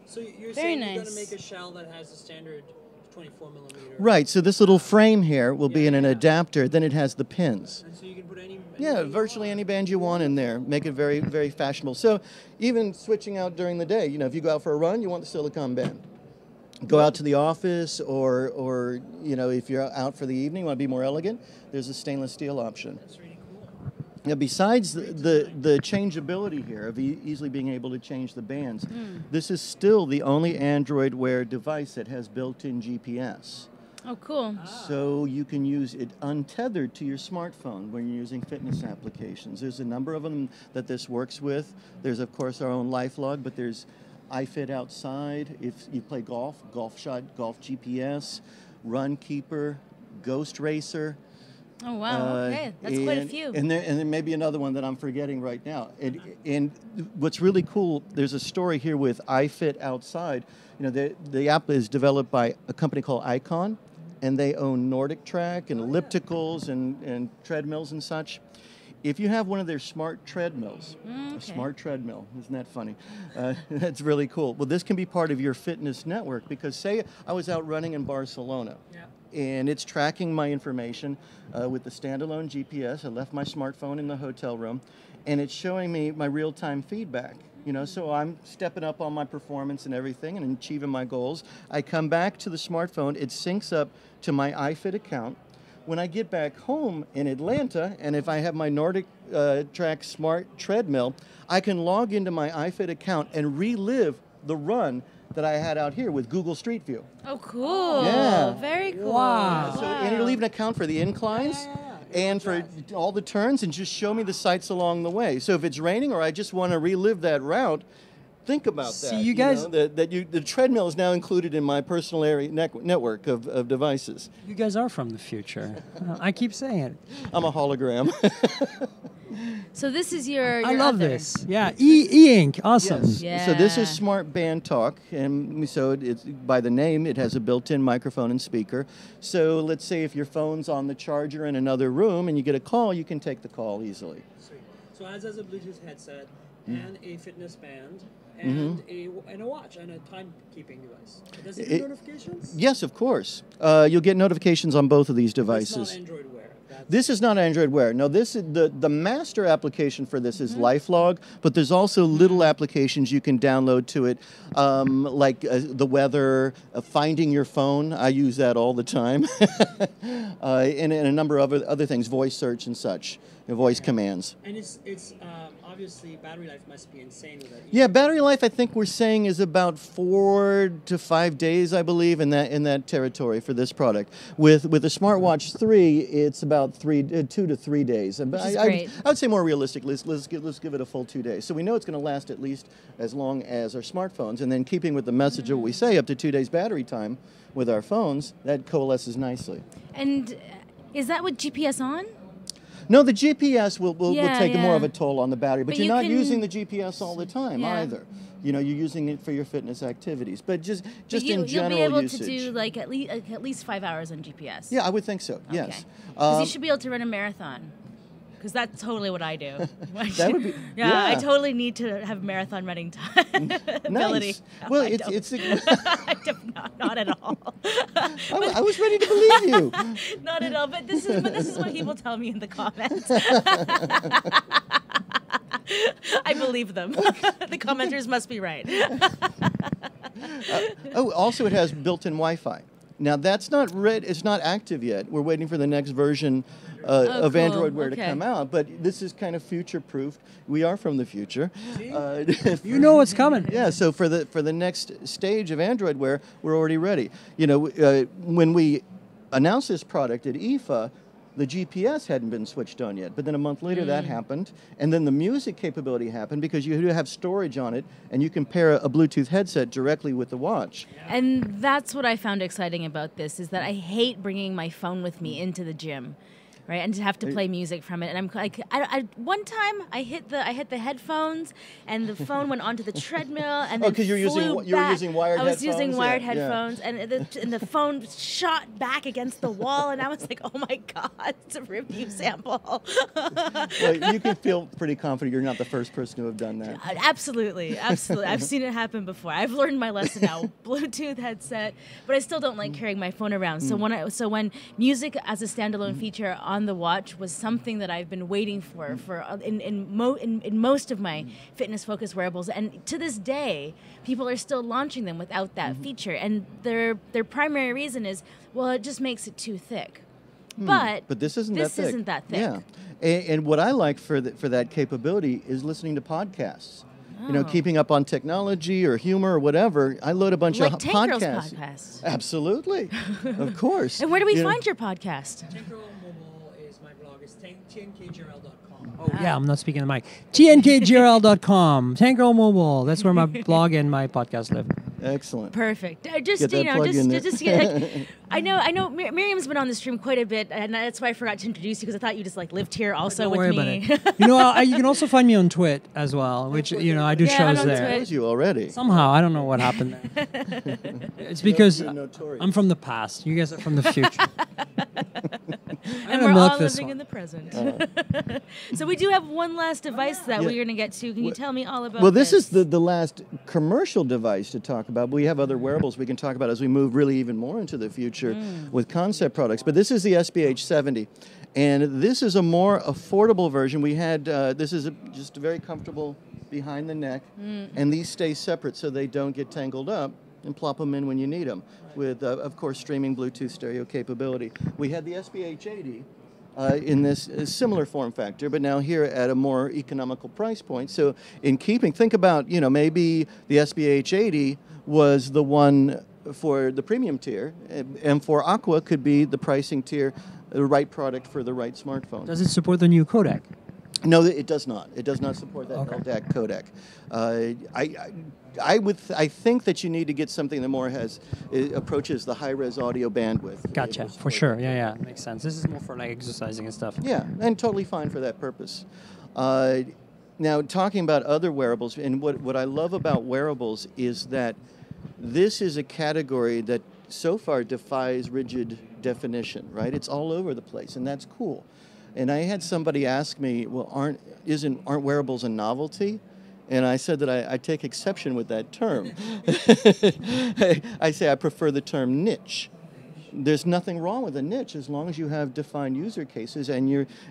So you're Very saying you're going to nice. make a shell that has a standard 24 millimeter. Right, so this little frame here will be in an adapter, then it has the pins. And so you can put any. Yeah, virtually any band you want in there. Make it very, very fashionable. So even switching out during the day, if you go out for a run, you want the silicone band. Go out to the office or if you're out for the evening, want to be more elegant, there's a stainless steel option. That's really cool. Now, besides the changeability here of easily being able to change the bands, this is still the only Android Wear device that has built-in GPS. Oh, cool. So you can use it untethered to your smartphone when you're using fitness applications. There's a number of them that this works with. There's, of course, our own LifeLog, but there's iFit Outside, if you play golf, Golf Shot, Golf GPS, Run Keeper, Ghost Racer. Oh, wow. Okay. That's quite a few. And there may be another one that I'm forgetting right now. And what's really cool, there's a story here with iFit Outside. The app is developed by a company called Icon, and they own Nordic Track and ellipticals and treadmills and such. If you have one of their smart treadmills, a smart treadmill, isn't that funny? That's really cool. Well, this can be part of your fitness network because say I was out running in Barcelona and it's tracking my information with the standalone GPS. I left my smartphone in the hotel room and it's showing me my real-time feedback. So I'm stepping up on my performance and everything and achieving my goals. I come back to the smartphone, it syncs up to my iFit account. when I get back home in Atlanta, and if I have my Nordic Track Smart treadmill, I can log into my iFit account and relive the run that I had out here with Google Street View. Oh, cool. Yeah. Very cool. Wow. So, and it'll even account for the inclines and for all the turns and just show me the sights along the way. So if it's raining or I just want to relive that route, think about that. See, you guys- know, the treadmill is now included in my personal area network of devices. You guys are from the future. I keep saying it. I'm a hologram. So this is your I love other. this. Yeah, e-ink, awesome. Yes. Yeah. So this is Smart Band Talk, and so it's by the name, it has a built-in microphone and speaker. So let's say if your phone's on the charger in another room and you get a call, you can take the call easily. Sweet. So it has a Bluetooth headset and a fitness band and a watch and a timekeeping device. Does it do notifications? Yes, of course. You'll get notifications on both of these It's devices. not Android Wear. This is not Android Wear. No, this is the master application for this is LifeLog, but there's also little applications you can download to it, like the weather, finding your phone. I use that all the time, and a number of other things, voice search and such, voice commands. And it's obviously battery life must be insane with it. Yeah, battery life I think we're saying is about 4 to 5 days, I believe, in that territory for this product. With the smartwatch 3, it's about 2 to 3 days. Which is great. I would say more realistically, let's give it a full 2 days. So we know it's going to last at least as long as our smartphones, and then keeping with the message of what we say, up to 2 days battery time with our phones, that coalesces nicely. And is that with GPS on? No, the GPS will Yeah, take more yeah. of a toll on the battery, but But you're you not can- using the GPS all the time Yeah. either. You know, you're using it for your fitness activities, but just But in general you'll be able usage. to do like at least 5 hours on GPS. Yeah, I would think so. Yes. Okay. 'Cause you should be able to run a marathon. Because that's totally what I do. That would be- I yeah. totally need to have marathon running time ability. Nice. No, Well, I it's don't. I do not at all. I was ready to believe you. Not at all. But this is what people tell me in the comments. I believe them. The commenters must be right. Also, it has built-in Wi-Fi. Now that's not it's not active yet. We're waiting for the next version of cool. Android Wear to Okay. come out. But this is kind of future-proofed. We are from the future. You know what's coming. Yeah, so for the next stage of Android Wear, we're already ready. You know, when we announced this product at IFA, the GPS hadn't been switched on yet, but then a month later that happened, and then the music capability happened because you have storage on it, and you can pair a Bluetooth headset directly with the watch. And that's what I found exciting about this is that I hate bringing my phone with me into the gym, right? And to have to play music from it. And I'm like, one time I hit the headphones, and the phone went onto the treadmill, and then 'cause you were using wired I was using headphones? wired Yeah, yeah. headphones, and the phone shot back against the wall, and I was like, oh my god, it's a review sample. Well, you can feel pretty confident you're not the first person to have done that. Absolutely. I've seen it happen before. I've learned my lesson now. Bluetooth headset, but I still don't like carrying my phone around. So when music as a standalone feature on the watch was something that I've been waiting for in most of my fitness focused wearables, and to this day, people are still launching them without that feature, and their primary reason is, well, it just makes it too thick. But this isn't this that thick. isn't that thick. Yeah, and what I like for that capability is listening to podcasts. You know, Oh. keeping up on technology or humor or whatever. I load a bunch Like of Tank Girl's podcasts. podcast. Absolutely, of course. And where do we You know, find your podcast? Tankgirl Mobile is my blog. It's tnkgrl.com. Oh, yeah, I'm not speaking to the mic. tnkgrl.com. Tankgirl Mobile. That's where my blog and my podcast live. Excellent. Perfect. Just Get that plug in there. I know. Miriam's been on the stream quite a bit, and that's why I forgot to introduce you because I thought you just like lived here also Don't with worry me. about it. You know, you can also find me on Twit as well, which, you know, I do Yeah, I'm shows on there. Twit. Knows you already. Somehow, I don't know what happened there. It's because You're notorious. I'm from the past. You guys are from the future. And we're all living in the present. So we do have one last device that Yeah. we're going to get to. Can you tell me all about Well, this is the last commercial device to talk about. We have other wearables we can talk about as we move really even more into the future with concept products. But this is the SBH70. And this is a more affordable version. We had, this is just very comfortable behind the neck. And these stay separate so they don't get tangled up. and plop them in when you need them, with, of course, streaming Bluetooth stereo capability. We had the SBH80 in this similar form factor, but now here at a more economical price point. So in keeping, think about, maybe the SBH80 was the one for the premium tier, and for Aqua could be the pricing tier, the right product for the right smartphone. Does it support the new codec? No, it does not. It does not support that LDAC codec. I think that you need to get something that more approaches the high-res audio bandwidth. Gotcha, for sure. Yeah, makes sense. This is more for like exercising and stuff. Yeah, and totally fine for that purpose. Now, talking about other wearables, and what I love about wearables is that this is a category that so far defies rigid definition, right? It's all over the place, and that's cool. And I had somebody ask me, well, aren't wearables a novelty? And I said that I take exception with that term. I say I prefer the term niche. There's nothing wrong with a niche as long as you have defined user cases and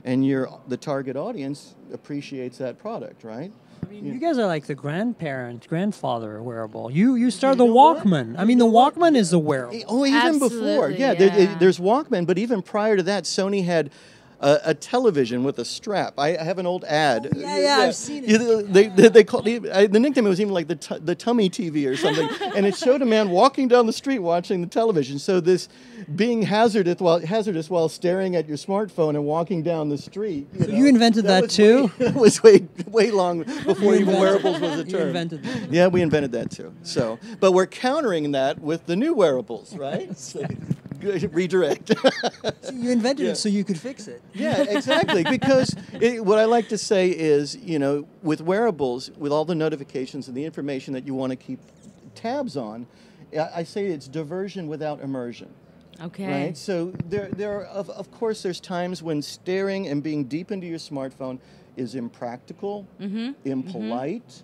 the target audience appreciates that product, right? I mean, you guys are like the grandfather wearable. You started the Walkman. I mean, the Walkman is a wearable. Oh, even before. Yeah, there's Walkman, but even prior to that, Sony had a television with a strap. I have an old ad. Oh, yeah, I've seen it. They called the nickname was even like the tummy TV or something, and it showed a man walking down the street watching the television. So this being hazardous while staring at your smartphone and walking down the street. You invented that too? It was way long before even wearables was a term. You invented that. Yeah, we invented that too. So, but we're countering that with the new wearables, right? So, redirect. So you invented it so you could fix it. Yeah, exactly. Because what I like to say is, with wearables, with all the notifications and the information that you want to keep tabs on, I say it's diversion without immersion. Okay. Right. So there are, of course, there's times when staring and being deep into your smartphone is impractical, impolite.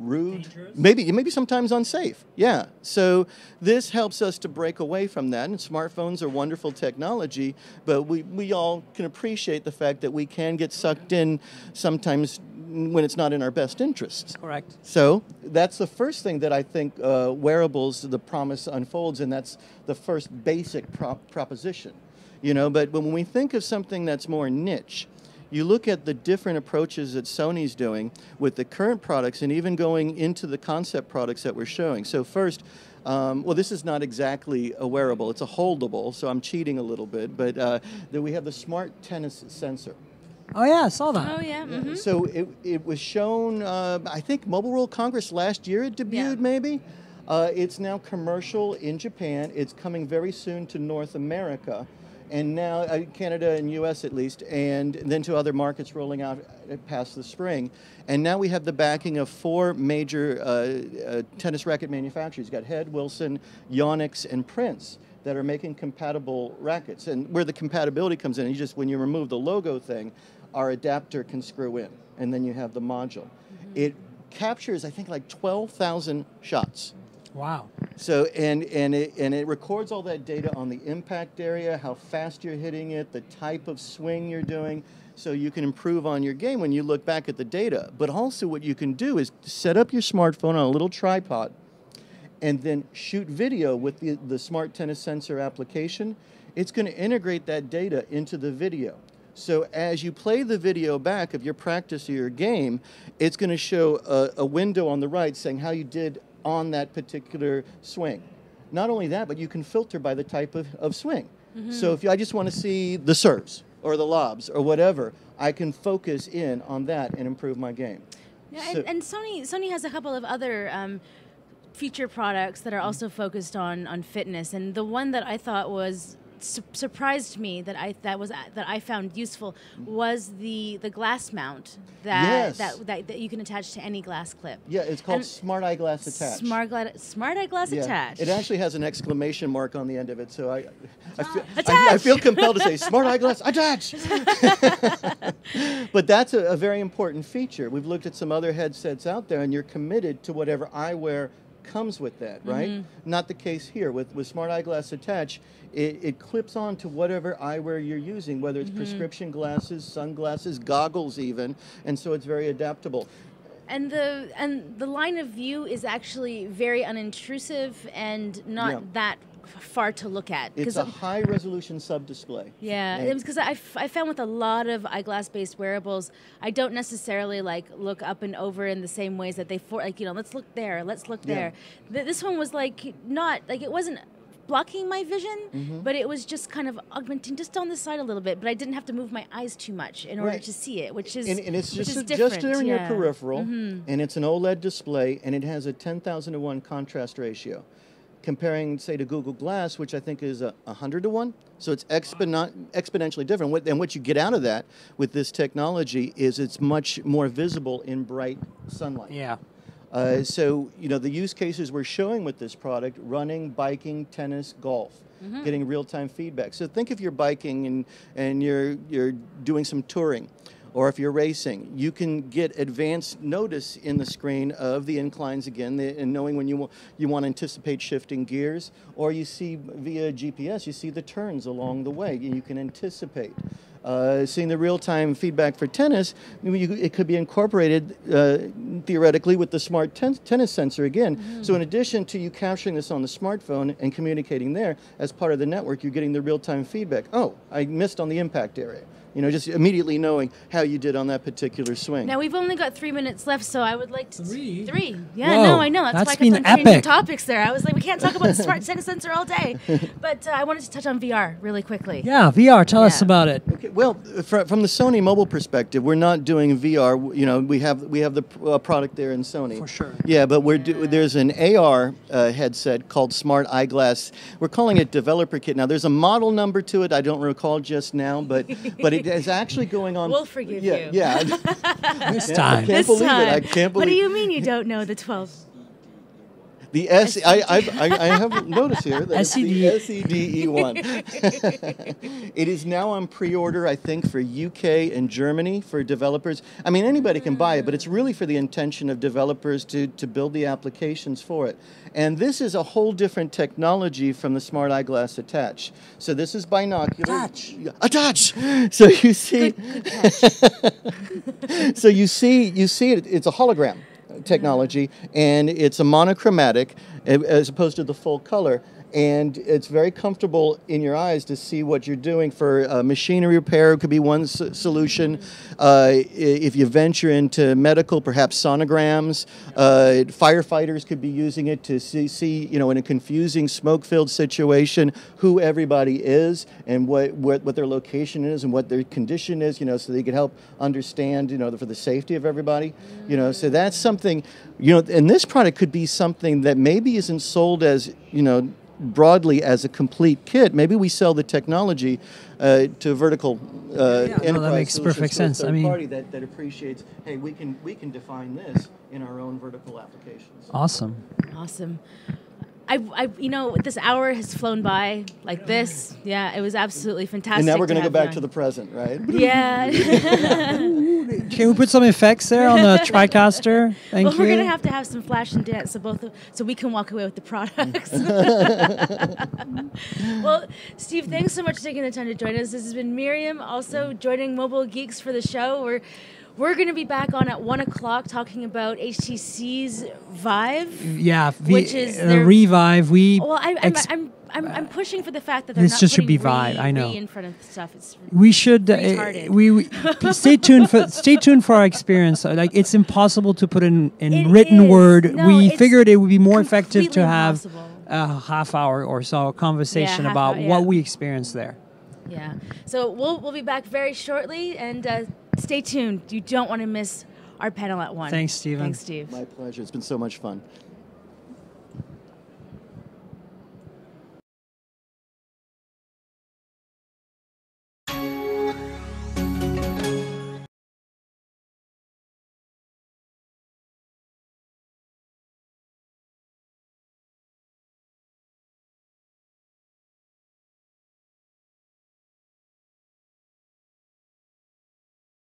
Rude, maybe sometimes unsafe. Yeah, so this helps us to break away from that, and smartphones are wonderful technology, but we all can appreciate the fact that we can get sucked in sometimes when it's not in our best interests. Correct. So that's the first thing that I think wearables, the promise unfolds, and that's the first basic proposition. But when we think of something that's more niche, you look at the different approaches that Sony's doing with the current products and even going into the concept products that we're showing. So first, this is not exactly a wearable. It's a holdable, so I'm cheating a little bit. But then we have the smart tennis sensor. Oh, yeah, I saw that. Oh, yeah. Mm-hmm. So it was shown, I think, Mobile World Congress last year it debuted, maybe. It's now commercial in Japan. It's coming very soon to North America. And now Canada and U.S. at least, and then to other markets rolling out past the spring. And now we have the backing of 4 major tennis racket manufacturers. You've got Head, Wilson, Yonex, and Prince that are making compatible rackets. And where the compatibility comes in, when you remove the logo thing, our adapter can screw in, and then you have the module. It captures, I think, like 12,000 shots. Wow. So and it records all that data on the impact area, how fast you're hitting it, the type of swing you're doing, so you can improve on your game when you look back at the data. But also what you can do is set up your smartphone on a little tripod and then shoot video with the smart tennis sensor application. It's going to integrate that data into the video. So as you play the video back of your practice or your game, it's going to show a window on the right saying how you did on that particular swing. Not only that, but you can filter by the type of swing. So if I just want to see the serves or the lobs or whatever, I can focus in on that and improve my game. Yeah, and Sony has a couple of other feature products that are also focused on fitness, and the one that I thought was surprised me that I found useful was the glass mount that you can attach to any glass clip. Yeah, it's called Smart Eyeglass Attach. Smart Eyeglass Attach. It actually has an exclamation mark on the end of it, so I feel compelled to say Smart Eyeglass Attach. But that's a very important feature. We've looked at some other headsets out there, and you're committed to whatever eyewear comes with that, right? Not the case here. With Smart Eyeglass Attach, it clips on to whatever eyewear you're using, whether it's prescription glasses, sunglasses, goggles even, and so it's very adaptable. And the line of view is actually very unintrusive and not that far to look at. It's a high resolution sub-display. Yeah, it was because I found with a lot of eyeglass-based wearables, I don't necessarily like look up and over in the same ways that they let's look there, let's look there. This one was like not like it wasn't blocking my vision, but it was just kind of augmenting just on the side a little bit. But I didn't have to move my eyes too much in order to see it, which is and it's just different. there in your peripheral, and it's an OLED display, and it has a 10,000 to 1 contrast ratio. Comparing, say, to Google Glass, which I think is 100 to 1. So it's exponentially different. And what you get out of that with this technology is it's much more visible in bright sunlight. Yeah. So, the use cases we're showing with this product, running, biking, tennis, golf, getting real-time feedback. So think if you're biking and you're doing some touring, or if you're racing, you can get advanced notice in the screen of the inclines again, and knowing when you want to anticipate shifting gears, or you see via GPS, you see the turns along the way, and you can anticipate. Seeing the real-time feedback for tennis, it could be incorporated theoretically with the smart tennis sensor again. So in addition to you capturing this on the smartphone and communicating there, as part of the network, you're getting the real-time feedback. Oh, I missed on the impact area. Just immediately knowing how you did on that particular swing. Now, we've only got 3 minutes left, so I would like to... Three? Yeah, Whoa, no, I know. That's why I been kept on changing epic. topics there. I was like, we can't talk about the smart tennis sensor all day. But I wanted to touch on VR really quickly. Yeah, VR. Tell us about it. Okay, well, from the Sony mobile perspective, we're not doing VR. We have the product there in Sony. For sure. Yeah, but there's an AR headset called Smart Eyeglass. We're calling it Developer Kit. Now, there's a model number to it. I don't recall just now, but it is actually going on. We'll forgive you. Yeah. This time. I can't believe it. I can't believe. What do you mean you don't know the 12? The I have noticed here that it's the SEDE1. It is now on pre-order, I think, for UK and Germany for developers. I mean, anybody can buy it, but it's really for the intention of developers to build the applications for it. And this is a whole different technology from the Smart Eyeglass Attach. So this is binocular. Attach. So you see. Good catch. So you see it. It's a hologram technology, and it's a monochromatic as opposed to the full color, and it's very comfortable in your eyes to see what you're doing. For machinery repair, it could be one solution. If you venture into medical, perhaps sonograms, firefighters could be using it to see in a confusing smoke-filled situation who everybody is and what their location is and what their condition is, so they could help understand, for the safety of everybody, So that's something, and this product could be something that maybe isn't sold as, broadly as a complete kit. Maybe we sell the technology to vertical enterprise that makes perfect sense. I mean, party that appreciates, hey, we can define this in our own vertical applications. Awesome. This hour has flown by like this. Yeah, it was absolutely fantastic. And now we're going to go back to the present, right? Yeah. Can we put some effects there on the TriCaster? Thank you. We're going to have some flash and dance so we can walk away with the products. Well, Steve, thanks so much for taking the time to join us. This has been Miriam, also joining Mobilegeeks for the show. We're going to be back on at 1 o'clock talking about HTC's Vive. Yeah, which is their Revive. I'm pushing for the fact that they're this not just should putting be Vive. I know. in front of stuff. It's we should retarded. Stay tuned for our experience. Like, it's impossible to put in written word. No, we figured it would be more effective to have impossible. a half hour or so conversation about what we experienced there. Yeah. So we'll be back very shortly, and stay tuned. You don't want to miss our panel at 1. Thanks, Stephen. Thanks, Steve. My pleasure. It's been so much fun.